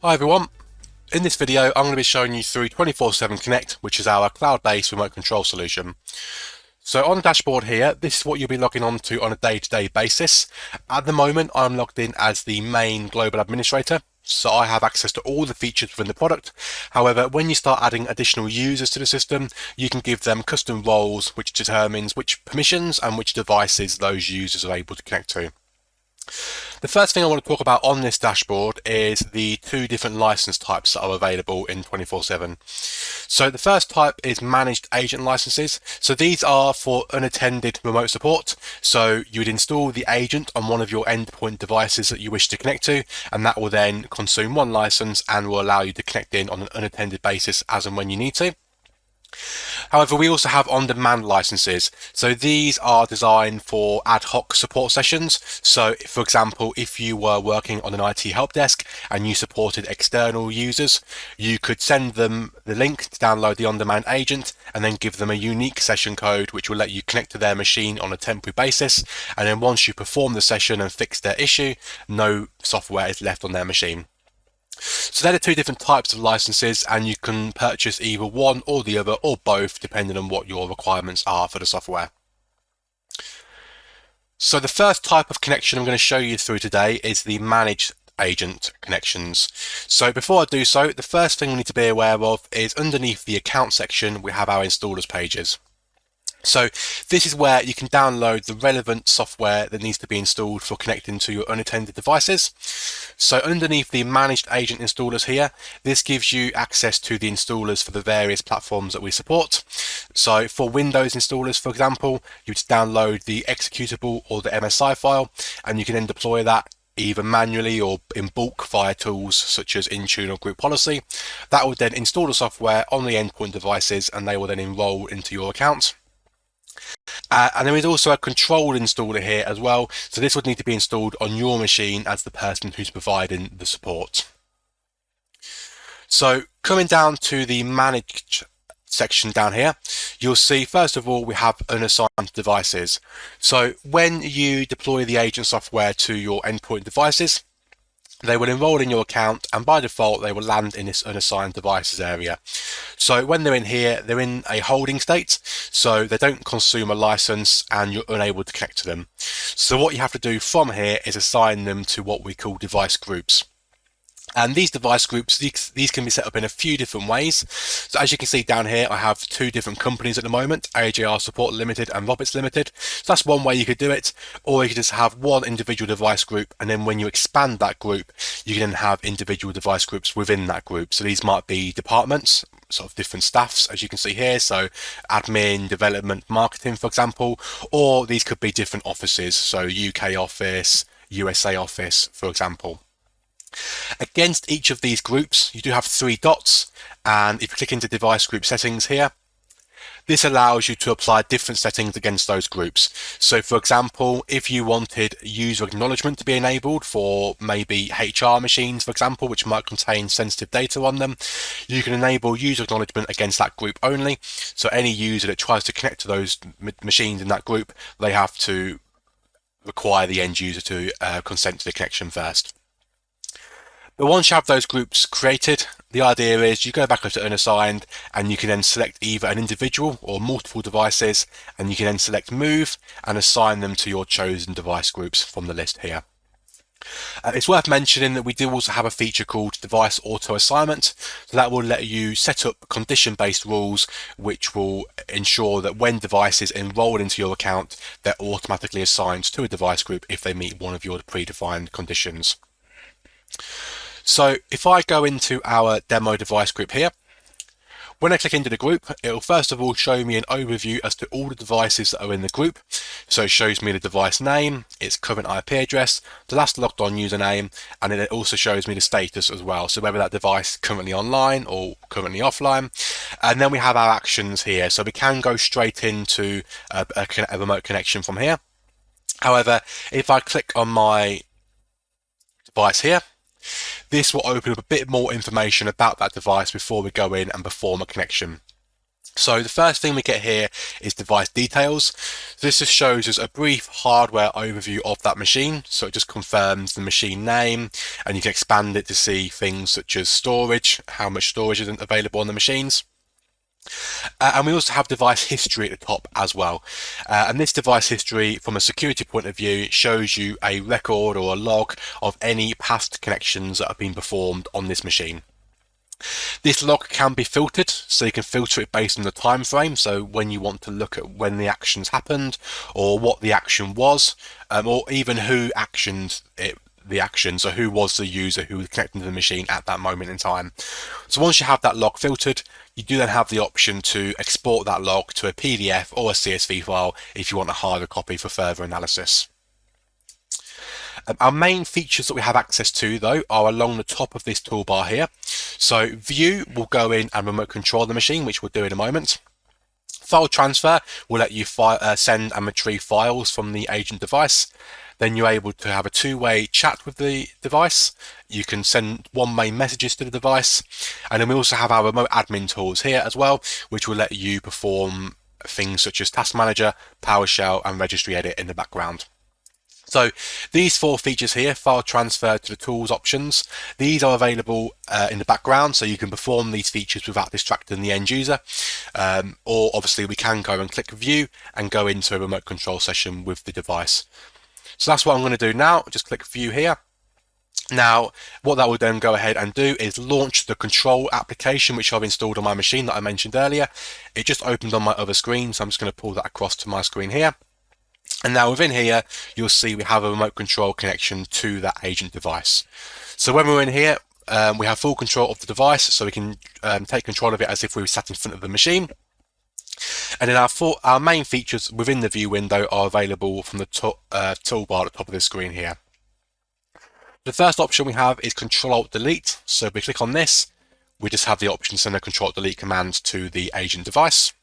Hi everyone, in this video I'm going to be showing you through 247connect, which is our cloud-based remote control solution. So on the dashboard here, this is what you'll be logging on to on a day-to-day basis. At the moment I'm logged in as the main global administrator, so I have access to all the features within the product. However, when you start adding additional users to the system, you can give them custom roles which determines which permissions and which devices those users are able to connect to. The first thing I want to talk about on this dashboard is the two different license types that are available in 247. So the first type is managed agent licenses. So these are for unattended remote support. So you would install the agent on one of your endpoint devices that you wish to connect to, and that will then consume one license and will allow you to connect in on an unattended basis as and when you need to. However, we also have on-demand licenses. So these are designed for ad hoc support sessions. So for example, if you were working on an IT help desk and you supported external users, you could send them the link to download the on-demand agent and then give them a unique session code which will let you connect to their machine on a temporary basis. And then once you perform the session and fix their issue, no software is left on their machine. So there are two different types of licenses, and you can purchase either one or the other or both depending on what your requirements are for the software. So the first type of connection I'm going to show you through today is the managed agent connections. So before I do so, the first thing we need to be aware of is underneath the account section we have our installers pages. So this is where you can download the relevant software that needs to be installed for connecting to your unattended devices. So underneath the managed agent installers here, this gives you access to the installers for the various platforms that we support. So for Windows installers, for example, you just download the executable or the MSI file, and you can then deploy that either manually or in bulk via tools such as Intune or Group Policy. That will then install the software on the endpoint devices, and they will then enroll into your account. And there is also a control installer here as well. So this would need to be installed on your machine as the person who's providing the support. So coming down to the managed section down here, you'll see first of all we have unassigned devices. So when you deploy the agent software to your endpoint devices, they will enroll in your account, and by default they will land in this unassigned devices area. So when they're in here, they're in a holding state, so they don't consume a license and you're unable to connect to them. So what you have to do from here is assign them to what we call device groups. And these device groups, these can be set up in a few different ways. So as you can see down here, I have two different companies at the moment, AJR Support Limited and Roberts Limited. So that's one way you could do it. Or you could just have one individual device group, and then when you expand that group, you can then have individual device groups within that group. So these might be departments, sort of different staffs, as you can see here. So admin, development, marketing, for example, or these could be different offices. So UK office, USA office, for example. Against each of these groups, you do have three dots, and if you click into device group settings here, this allows you to apply different settings against those groups. So for example, if you wanted user acknowledgement to be enabled for maybe HR machines, for example, which might contain sensitive data on them, you can enable user acknowledgement against that group only. So any user that tries to connect to those machines in that group, they have to require the end user to consent to the connection first. But once you have those groups created, the idea is you go back up to unassigned, and you can then select either an individual or multiple devices, and you can then select move and assign them to your chosen device groups from the list here. It's worth mentioning that we do also have a feature called device auto assignment. So that will let you set up condition-based rules which will ensure that when devices enroll into your account, they're automatically assigned to a device group if they meet one of your predefined conditions. So if I go into our demo device group here, when I click into the group, it will first of all show me an overview as to all the devices that are in the group. So it shows me the device name, its current IP address, the last logged on username, and then it also shows me the status as well. So whether that device is currently online or currently offline. And then we have our actions here. So we can go straight into a remote connection from here. However, if I click on my device here, this will open up a bit more information about that device before we go in and perform a connection. So the first thing we get here is device details. This just shows us a brief hardware overview of that machine. So it just confirms the machine name, and you can expand it to see things such as storage, how much storage is available on the machines. And we also have device history at the top as well. And this device history, from a security point of view, shows you a record or a log of any past connections that have been performed on this machine. This log can be filtered, so you can filter it based on the time frame. So when you want to look at when the actions happened, or what the action was, or even who actioned it, the action, so who was the user who was connecting to the machine at that moment in time. So once you have that log filtered, you do then have the option to export that log to a PDF or a CSV file if you want a harder copy for further analysis. Our main features that we have access to, though, are along the top of this toolbar here. So View will go in and remote control the machine, which we'll do in a moment. File Transfer will let you send and retrieve files from the agent device. Then you're able to have a two-way chat with the device. You can send one-way messages to the device. And then we also have our remote admin tools here as well, which will let you perform things such as Task Manager, PowerShell, and Registry Edit in the background. So these four features here, file transfer to the tools options, these are available in the background, so you can perform these features without distracting the end user. Or obviously we can go and click View and go into a remote control session with the device. So that's what I'm going to do now. Just click View here. Now, what that will then go ahead and do is launch the control application, which I've installed on my machine that I mentioned earlier. It just opened on my other screen, so I'm just going to pull that across to my screen here. And now within here, you'll see we have a remote control connection to that agent device. So when we're in here, we have full control of the device, so we can take control of it as if we were sat in front of the machine. And then our main features within the view window are available from the toolbar at the top of the screen here. The first option we have is Control-Alt-Delete. So if we click on this, we just have the option to send a Control-Delete command to the agent device.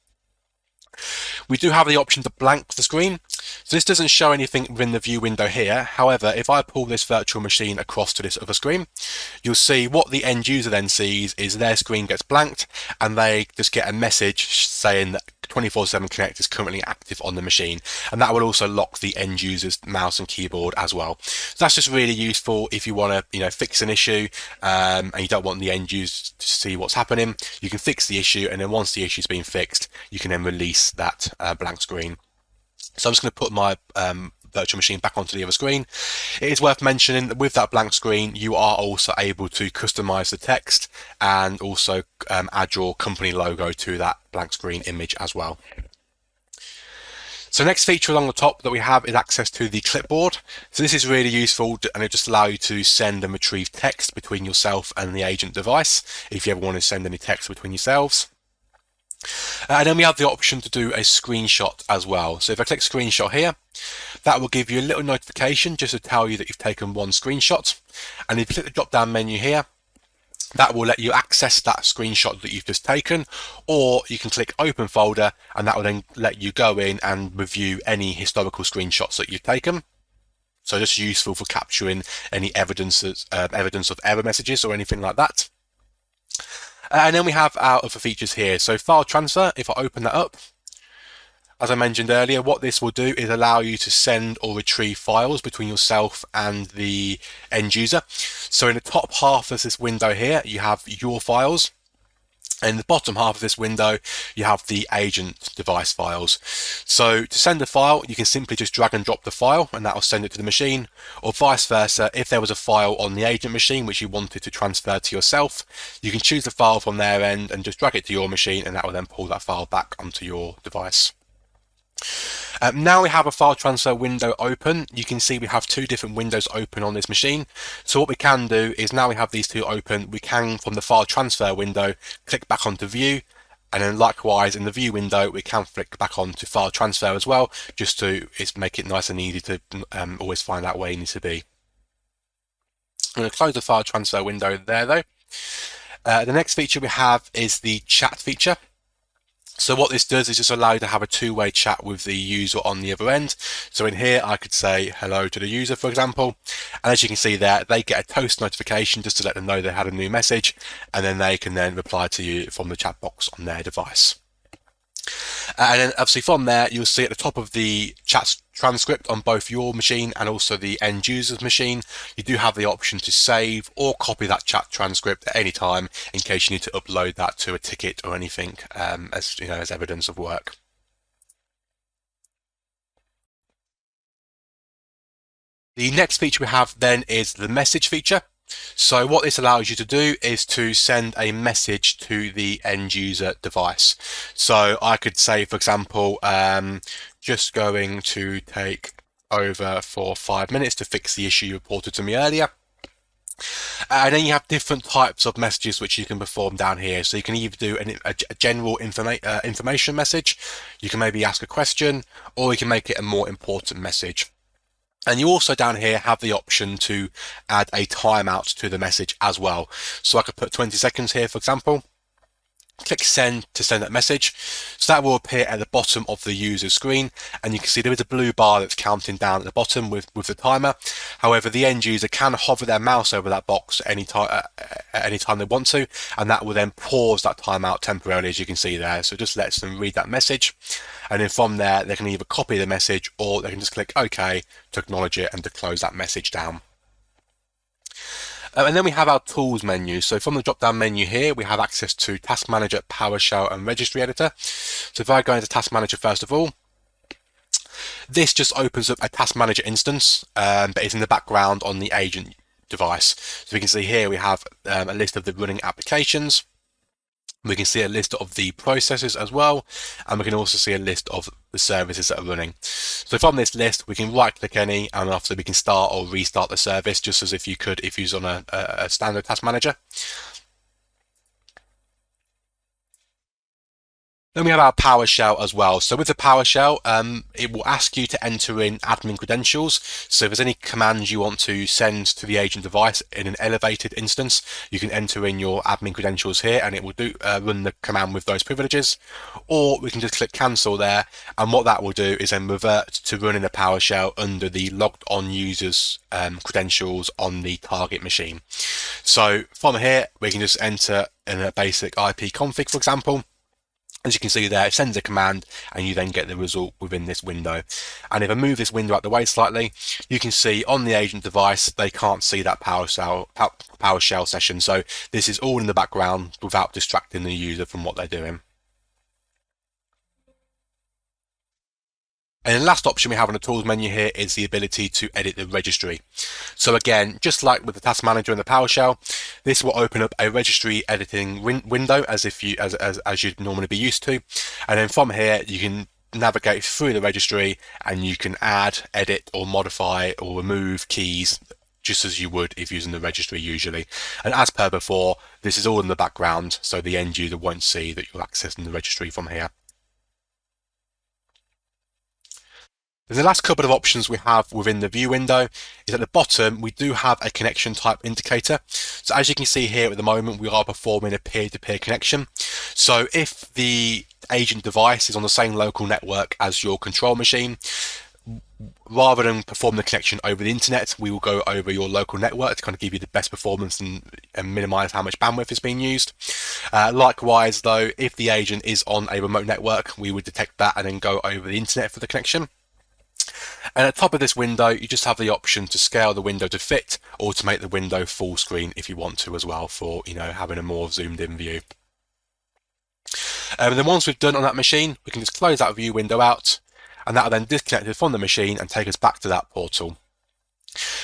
We do have the option to blank the screen. So this doesn't show anything within the view window here. However, if I pull this virtual machine across to this other screen, you'll see what the end user then sees is their screen gets blanked and they just get a message saying that 247connect is currently active on the machine, and that will also lock the end user's mouse and keyboard as well. So that's just really useful if you want to fix an issue and you don't want the end user to see what's happening. You can fix the issue, and then once the issue's been fixed, you can then release that blank screen. So I'm just going to put my virtual machine back onto the other screen. It is worth mentioning that with that blank screen, you are also able to customize the text and also add your company logo to that blank screen image as well. So next feature along the top that we have is access to the clipboard. So this is really useful, and it just allows you to send and retrieve text between yourself and the agent device if you ever want to send any text between yourselves. And then we have the option to do a screenshot as well. So if I click screenshot here, that will give you a little notification just to tell you that you've taken one screenshot. And if you click the drop down menu here, that will let you access that screenshot that you've just taken, or you can click open folder and that will then let you go in and review any historical screenshots that you've taken. So just useful for capturing any evidence of error messages or anything like that. And then we have our other features here. So file transfer, if I open that up, as I mentioned earlier, what this will do is allow you to send or retrieve files between yourself and the end user. So in the top half of this window here, you have your files. And in the bottom half of this window, you have the agent device files. So to send a file, you can simply just drag and drop the file and that will send it to the machine, or vice versa. If there was a file on the agent machine which you wanted to transfer to yourself, you can choose the file from their end and just drag it to your machine, and that will then pull that file back onto your device. Now we have a file transfer window open. You can see we have two different windows open on this machine. So what we can do is, now we have these two open, we can, from the file transfer window, click back onto view, and then likewise in the view window we can flick back onto file transfer as well, just to make it nice and easy to always find out where you need to be. I'm going to close the file transfer window there though. The next feature we have is the chat feature. So what this does is just allow you to have a two-way chat with the user on the other end. So in here, I could say hello to the user, for example. And as you can see there, they get a toast notification just to let them know they had a new message. And then they can then reply to you from the chat box on their device. And then obviously from there, you'll see at the top of the chat transcript on both your machine and also the end user's machine, you do have the option to save or copy that chat transcript at any time in case you need to upload that to a ticket or anything as as evidence of work. The next feature we have then is the message feature. So what this allows you to do is to send a message to the end user device. So I could say, for example, just going to take over for 5 minutes to fix the issue you reported to me earlier. And then you have different types of messages which you can perform down here. So you can either do a general information message, you can maybe ask a question, or you can make it a more important message. And you also down here have the option to add a timeout to the message as well. So I could put 20 seconds here, for example. Click send to send that message. So that will appear at the bottom of the user screen, and you can see there is a blue bar that's counting down at the bottom with the timer. However, the end user can hover their mouse over that box at any time they want to, and that will then pause that timeout temporarily, as you can see there. So it just lets them read that message, and then from there they can either copy the message or they can just click OK to acknowledge it and to close that message down. And then we have our tools menu. So from the drop down menu here, we have access to Task Manager, PowerShell and Registry Editor. So if I go into Task Manager first of all, this just opens up a Task Manager instance, but it's in the background on the agent device. So we can see here we have a list of the running applications. We can see a list of the processes as well, and we can also see a list of the services that are running. So from this list, we can right click any, and after we can start or restart the service, just as if you could if you was on a standard task manager. Then we have our PowerShell as well. So with the PowerShell, it will ask you to enter in admin credentials. So if there's any commands you want to send to the agent device in an elevated instance, you can enter in your admin credentials here, and it will run the command with those privileges. Or we can just click cancel there, and what that will do is then revert to running the PowerShell under the logged on users credentials on the target machine. So from here, we can just enter in a basic IP config, for example. As you can see there, it sends a command and you then get the result within this window. And if I move this window out the way slightly, you can see on the agent device, they can't see that PowerShell session. So this is all in the background without distracting the user from what they're doing. And the last option we have on the tools menu here is the ability to edit the registry. So again, just like with the task manager and the PowerShell, this will open up a registry editing window as you'd normally be used to. And then from here, you can navigate through the registry and you can add, edit or modify or remove keys just as you would if using the registry usually. And as per before, this is all in the background, so the end user won't see that you're accessing the registry from here. The last couple of options we have within the view window is at the bottom, we do have a connection type indicator. So as you can see here at the moment, we are performing a peer-to-peer connection. So if the agent device is on the same local network as your control machine, rather than perform the connection over the internet, we will go over your local network to kind of give you the best performance and minimize how much bandwidth is being used. Likewise though, if the agent is on a remote network, we would detect that and then go over the internet for the connection. And at the top of this window, you just have the option to scale the window to fit or to make the window full screen if you want to as well for, having a more zoomed in view. And then once we've done on that machine, we can just close that view window out, and that will then disconnect it from the machine and take us back to that portal.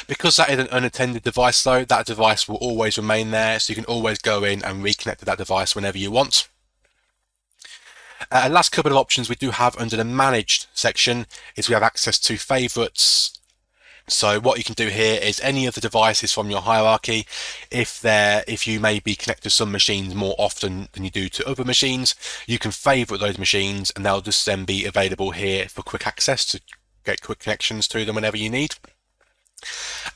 Because that is an unattended device though, that device will always remain there, so you can always go in and reconnect to that device whenever you want. And last couple of options we do have under the managed section is we have access to favorites. So what you can do here is any of the devices from your hierarchy, if you may be connected to some machines more often than you do to other machines, you can favorite those machines and they'll just then be available here for quick access to get quick connections to them whenever you need.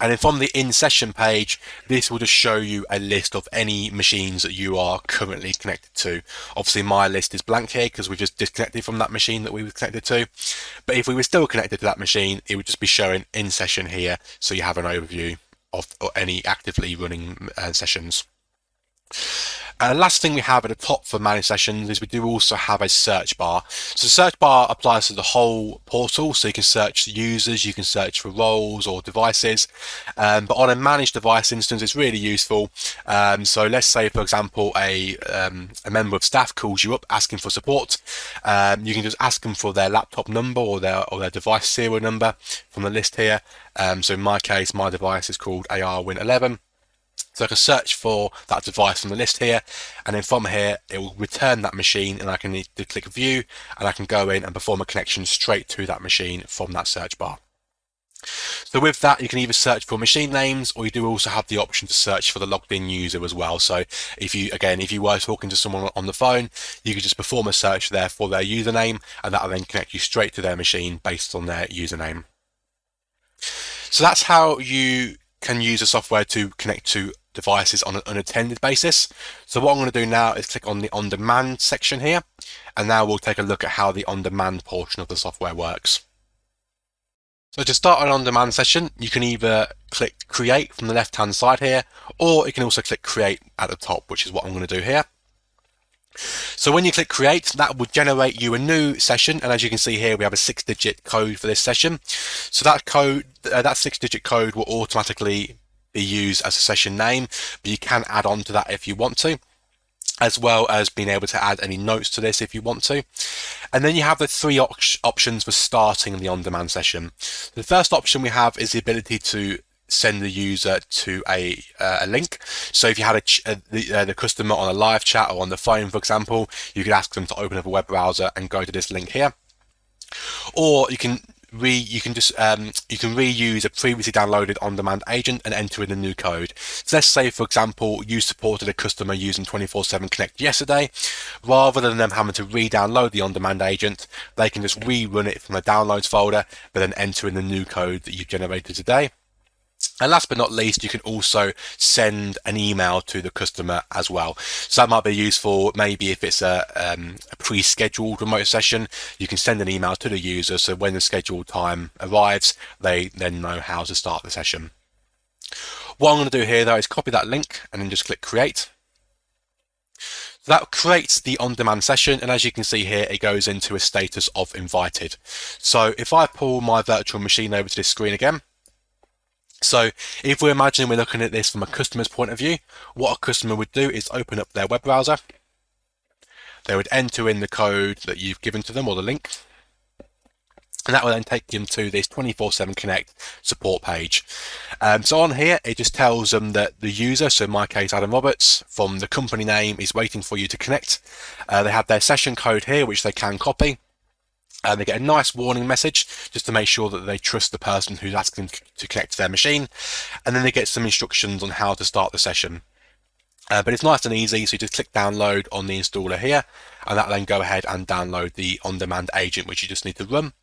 And then from the in session page, this will just show you a list of any machines that you are currently connected to. Obviously my list is blank here because we just disconnected from that machine that we were connected to. But if we were still connected to that machine, it would just be showing in session here, so you have an overview of any actively running sessions. And the last thing we have at the top for manage sessions is we do also have a search bar. So the search bar applies to the whole portal, so you can search users, you can search for roles or devices, but on a managed device instance it's really useful. So let's say, for example, a member of staff calls you up asking for support. You can just ask them for their laptop number or their device serial number from the list here. So in my case, my device is called ARWin11. So I can search for that device from the list here, and then from here it will return that machine, and I can need to click view, and I can go in and perform a connection straight to that machine from that search bar. So with that, you can either search for machine names, or you do also have the option to search for the logged in user as well. So if you were talking to someone on the phone, you could just perform a search there for their username, and that will then connect you straight to their machine based on their username. So that's how you can use the software to connect to devices on an unattended basis. So what I'm going to do now is click on the on-demand section here, and now we'll take a look at how the on-demand portion of the software works. So to start an on-demand session, you can either click create from the left-hand side here, or you can also click create at the top, which is what I'm going to do here. So when you click create, that will generate you a new session, and as you can see here, we have a 6-digit code for this session. So that code, that 6-digit code will automatically be used as a session name, but you can add on to that if you want to, as well as being able to add any notes to this if you want to. And then you have the three options for starting the on-demand session. The first option we have is the ability to send the user to a link. So if you had the customer on a live chat or on the phone, for example, you could ask them to open up a web browser and go to this link here. Or you can reuse a previously downloaded on-demand agent and enter in the new code. So let's say, for example, you supported a customer using 247connect yesterday. Rather than them having to re-download the on-demand agent, they can just rerun it from the downloads folder, but then enter in the new code that you've generated today. And last but not least, you can also send an email to the customer as well. So that might be useful maybe if it's a pre-scheduled remote session. You can send an email to the user, so when the scheduled time arrives, they then know how to start the session. What I'm going to do here though is copy that link and then just click create. So that creates the on-demand session, and as you can see here, it goes into a status of invited. So if I pull my virtual machine over to this screen again, so if we're imagining we're looking at this from a customer's point of view, what a customer would do is open up their web browser. They would enter in the code that you've given to them or the link, and that will then take them to this 247connect support page. So on here, it just tells them that the user, so in my case Adam Roberts, from the company name, is waiting for you to connect. They have their session code here, which they can copy. They get a nice warning message just to make sure that they trust the person who's asking them to connect to their machine, and then they get some instructions on how to start the session. But it's nice and easy, so you just click download on the installer here, and that'll then go ahead and download the on-demand agent, which you just need to run.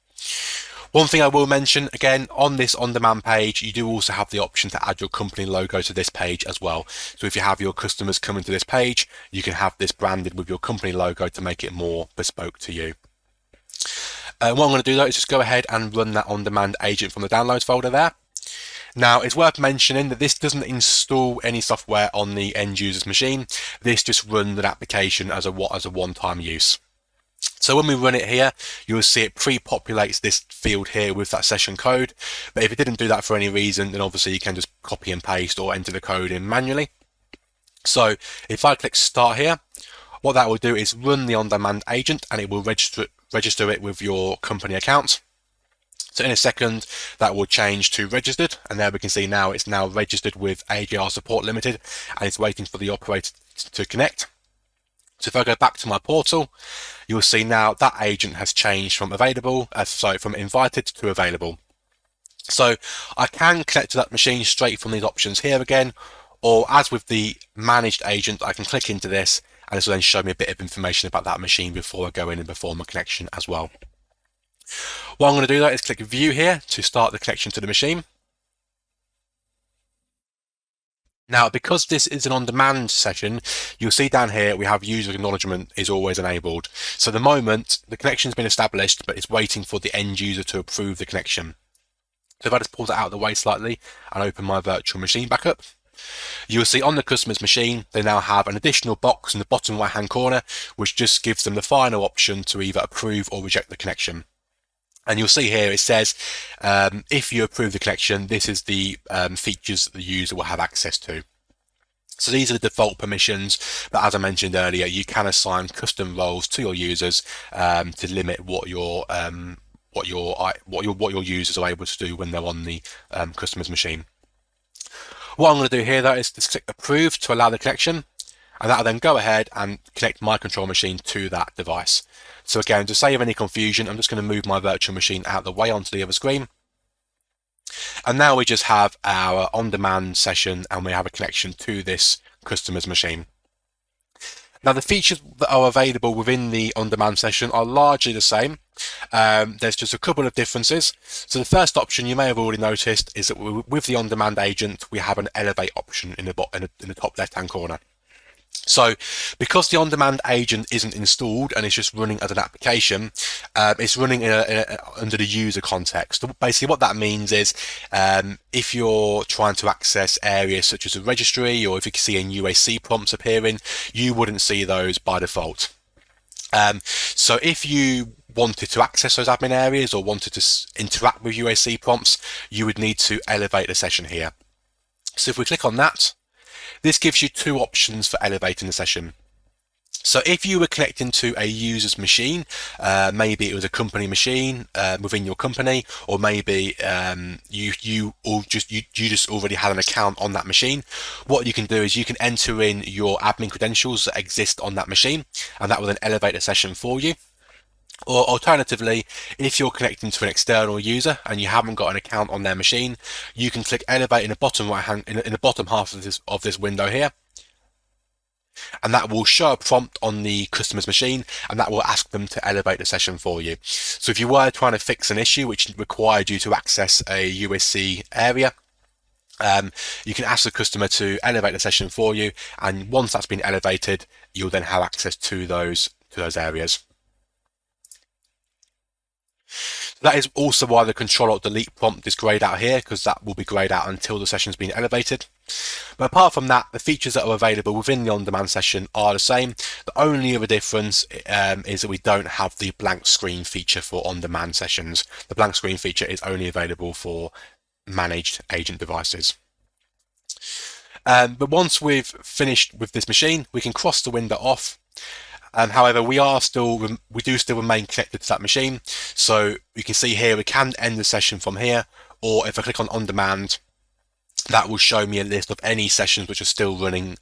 One thing I will mention, again, on this on-demand page, you do also have the option to add your company logo to this page as well. So if you have your customers coming to this page, you can have this branded with your company logo to make it more bespoke to you. What I'm going to do though is just go ahead and run that on-demand agent from the downloads folder there. Now it's worth mentioning that this doesn't install any software on the end user's machine. This just runs an application as a one-time use. So when we run it here, you'll see it pre-populates this field here with that session code. But if it didn't do that for any reason, then obviously you can just copy and paste or enter the code in manually. So if I click start here, what that will do is run the on-demand agent, and it will register it with your company account. So in a second, that will change to registered, and there we can see now it's now registered with AJR Support Limited, and it's waiting for the operator to connect. So if I go back to my portal, you'll see now that agent has changed from from invited to available. So I can connect to that machine straight from these options here again, or as with the managed agent, I can click into this, and this will then show me a bit of information about that machine before I go in and perform a connection as well. What I'm going to do though is click view here to start the connection to the machine. Now, because this is an on-demand session, you'll see down here we have user acknowledgement is always enabled. So at the moment, the connection's been established, but it's waiting for the end user to approve the connection. So if I just pull that out of the way slightly and open my virtual machine back up, You'll see on the customer's machine, they now have an additional box in the bottom right hand corner, which just gives them the final option to either approve or reject the connection. And you'll see here it says, if you approve the connection, this is the features that the user will have access to. So these are the default permissions, but as I mentioned earlier, you can assign custom roles to your users to limit what your users are able to do when they're on the customer's machine. What I'm going to do here, though, is just click approve to allow the connection, and that'll then go ahead and connect my control machine to that device. So again, to save any confusion, I'm just going to move my virtual machine out of the way onto the other screen. And now we just have our on-demand session, and we have a connection to this customer's machine. Now, the features that are available within the on-demand session are largely the same. There's just a couple of differences. So the first option you may have already noticed is that with the on-demand agent, we have an elevate option in the top left-hand corner. So because the on-demand agent isn't installed and it's just running as an application, it's running under the user context. Basically what that means is if you're trying to access areas such as a registry, or if you can see UAC prompts appearing, you wouldn't see those by default. So if you wanted to access those admin areas or wanted to interact with UAC prompts, you would need to elevate the session here. So if we click on that, this gives you two options for elevating the session. So if you were connecting to a user's machine, maybe it was a company machine within your company, or maybe you just already had an account on that machine, what you can do is you can enter in your admin credentials that exist on that machine, and that will then elevate the session for you. Or alternatively, if you're connecting to an external user and you haven't got an account on their machine, you can click elevate in the bottom right hand in the bottom half of this window here, and that will show a prompt on the customer's machine, and that will ask them to elevate the session for you. So if you were trying to fix an issue which required you to access a USC area, you can ask the customer to elevate the session for you, and once that's been elevated, you'll then have access to those areas. That is also why the Control-Alt-Delete prompt is grayed out here, because that will be grayed out until the session's been elevated. But apart from that, the features that are available within the on-demand session are the same. The only other difference is that we don't have the blank screen feature for on-demand sessions. The blank screen feature is only available for managed agent devices. But once we've finished with this machine, we can cross the window off. However, we do still remain connected to that machine. So you can see here we can end the session from here, or if I click on demand, that will show me a list of any sessions which are still running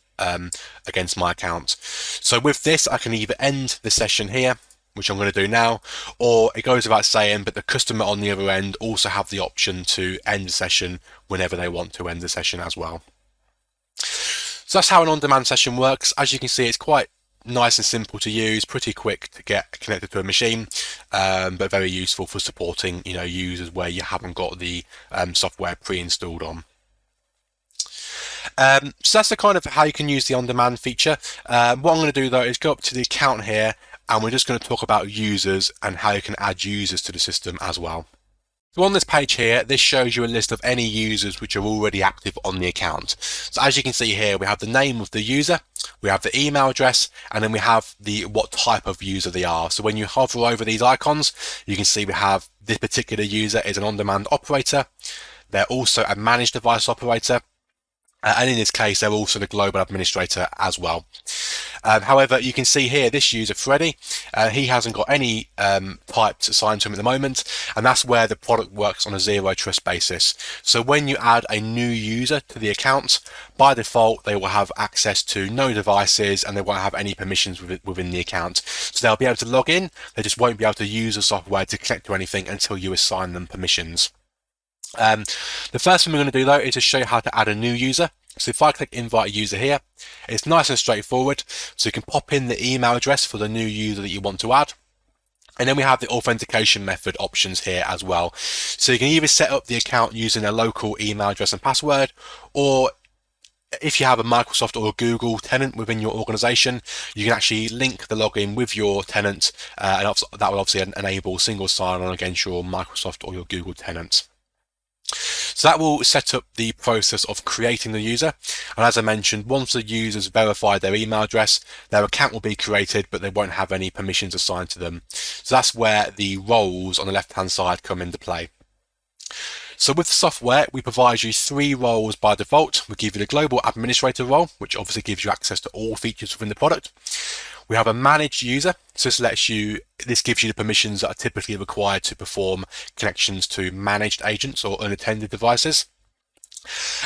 against my account. So with this, I can either end the session here, which I'm going to do now, or it goes without saying, but the customer on the other end also have the option to end the session whenever they want to end the session as well. So that's how an on-demand session works. As you can see, it's quite nice and simple to use, pretty quick to get connected to a machine, but very useful for supporting users where you haven't got the software pre-installed on. So that's the kind of how you can use the on-demand feature. What I'm going to do though is go up to the account here, and we're just going to talk about users and how you can add users to the system as well. So on this page here, this shows you a list of any users which are already active on the account. So as you can see here, we have the name of the user, we have the email address, and then we have what type of user they are. So when you hover over these icons, you can see we have this particular user is an on-demand operator. They're also a managed device operator. And in this case, they're also the global administrator as well. However, you can see here, this user, Freddie, he hasn't got any types assigned to him at the moment, and that's where the product works on a zero trust basis. So when you add a new user to the account, by default, they will have access to no devices, and they won't have any permissions within the account. So they'll be able to log in, they just won't be able to use the software to connect to anything until you assign them permissions. The first thing we're going to do though is to show you how to add a new user. So if I click invite a user here, it's nice and straightforward. So you can pop in the email address for the new user that you want to add. And then we have the authentication method options here as well. So you can either set up the account using a local email address and password, or if you have a Microsoft or a Google tenant within your organization, you can actually link the login with your tenant, and that will obviously enable single sign-on against your Microsoft or your Google tenant. So that will set up the process of creating the user. And as I mentioned, once the users verify their email address, their account will be created, but they won't have any permissions assigned to them. So that's where the roles on the left-hand side come into play. So with the software, we provide you 3 roles by default. We give you the global administrator role, which obviously gives you access to all features within the product. We have a managed user, so this gives you the permissions that are typically required to perform connections to managed agents or unattended devices.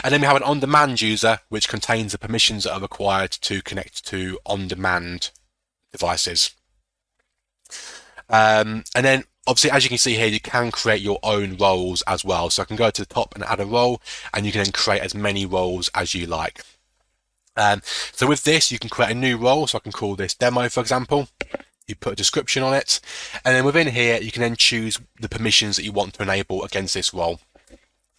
And then we have an on-demand user, which contains the permissions that are required to connect to on-demand devices. And then obviously, as you can see here, you can create your own roles as well. So I can go to the top and add a role, and you can then create as many roles as you like. So with this, you can create a new role. So I can call this demo, for example. You put a description on it, and then within here, you can then choose the permissions that you want to enable against this role.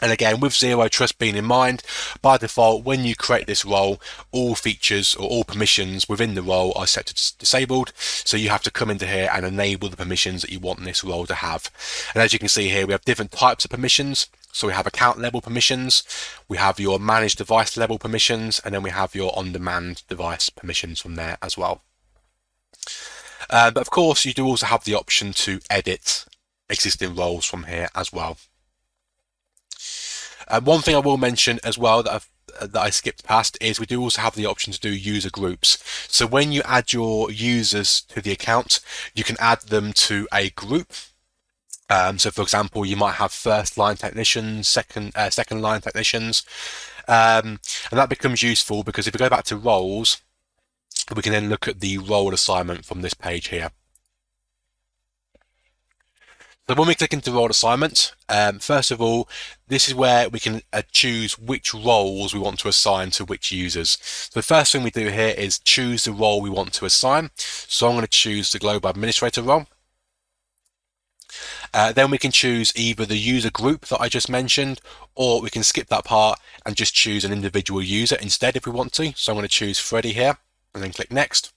And again, with zero trust being in mind, by default, when you create this role, all features or all permissions within the role are set to disabled. So you have to come into here and enable the permissions that you want this role to have. And as you can see here, we have different types of permissions. So we have account level permissions, we have your managed device level permissions, and then we have your on-demand device permissions from there as well. But of course, you do also have the option to edit existing roles from here as well. One thing I will mention as well that I skipped past is we do also have the option to do user groups. So when you add your users to the account, you can add them to a group. So for example, you might have first line technicians, second line technicians, and that becomes useful because if we go back to roles, we can then look at the role assignment from this page here. So when we click into role assignment, first of all, this is where we can choose which roles we want to assign to which users. So the first thing we do here is choose the role we want to assign. So I'm going to choose the global administrator role. Then we can choose either the user group that I just mentioned, or we can skip that part and just choose an individual user instead if we want to. So I'm going to choose Freddie here and then click next.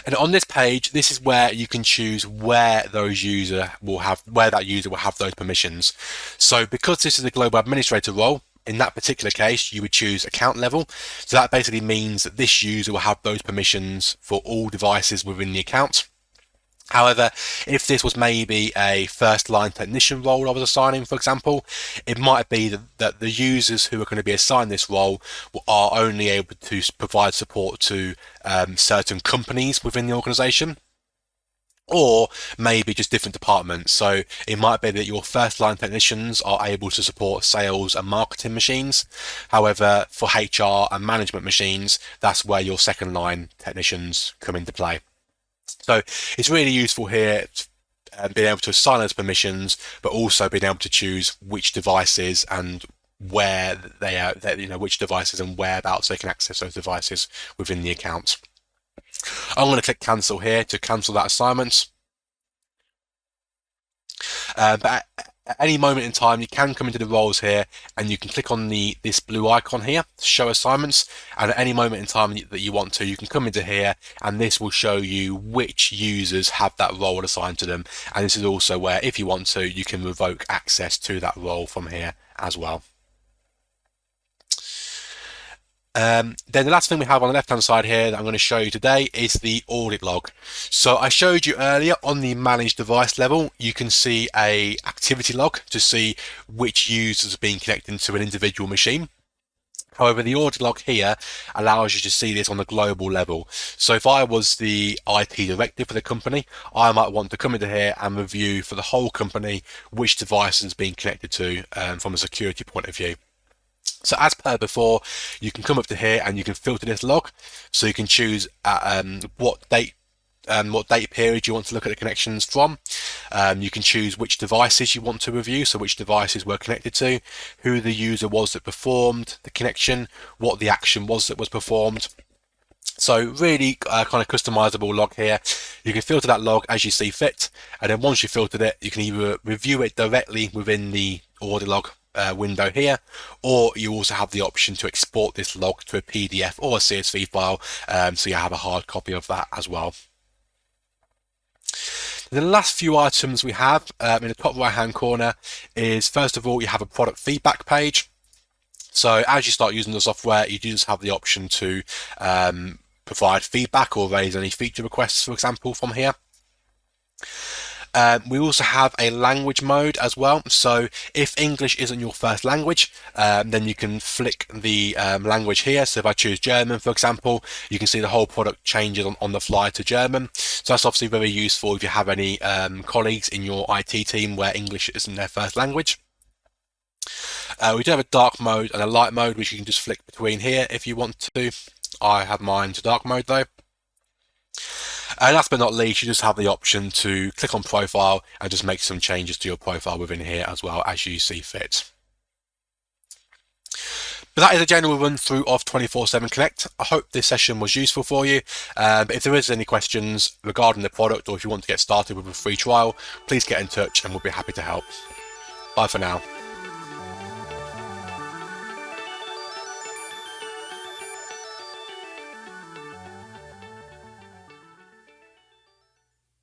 And on this page, this is where you can choose where that user will have those permissions. So because this is a global administrator role, in that particular case, you would choose account level. So that basically means that this user will have those permissions for all devices within the account. However, if this was maybe a first line technician role I was assigning, for example, it might be that the users who are going to be assigned this role are only able to provide support to certain companies within the organization, or maybe just different departments. So it might be that your first line technicians are able to support sales and marketing machines. However, for HR and management machines, that's where your second line technicians come into play. So it's really useful here being able to assign those permissions, but also being able to choose which devices and where they are, which devices and whereabouts they can access those devices within the account. I'm going to click cancel here to cancel that assignment. But at any moment in time, you can come into the roles here and you can click on this blue icon here, show assignments, and at any moment in time that you want to, you can come into here and this will show you which users have that role assigned to them. And this is also where, if you want to, you can revoke access to that role from here as well. Then the last thing we have on the left hand side here that I'm going to show you today is the audit log. So I showed you earlier on the managed device level, you can see a activity log to see which users are being connected to an individual machine. However, the audit log here allows you to see this on the global level. So if I was the IT director for the company, I might want to come into here and review for the whole company which device is being connected to from a security point of view. So as per before, you can come up to here and you can filter this log. So you can choose what date period you want to look at the connections from. You can choose which devices you want to review, so which devices were connected to, who the user was that performed the connection, what the action was that was performed. So really kind of customizable log here. You can filter that log as you see fit, and then once you've filtered it, you can either review it directly within the audit log window here, or you also have the option to export this log to a PDF or a CSV file, so you have a hard copy of that as well. The last few items we have in the top right hand corner is, first of all, you have a product feedback page. So as you start using the software, you do just have the option to provide feedback or raise any feature requests, for example, from here. We also have a language mode as well. So if English isn't your first language, then you can flick the language here. So if I choose German, for example, you can see the whole product changes on the fly to German. So that's obviously very useful if you have any colleagues in your IT team where English isn't their first language. We do have a dark mode and a light mode, which you can just flick between here if you want to. I have mine to dark mode though. And last but not least, you just have the option to click on profile and just make some changes to your profile within here as well as you see fit. But that is a general run through of 247 Connect. I hope this session was useful for you. But if there is any questions regarding the product, or if you want to get started with a free trial, please get in touch and we'll be happy to help. Bye for now.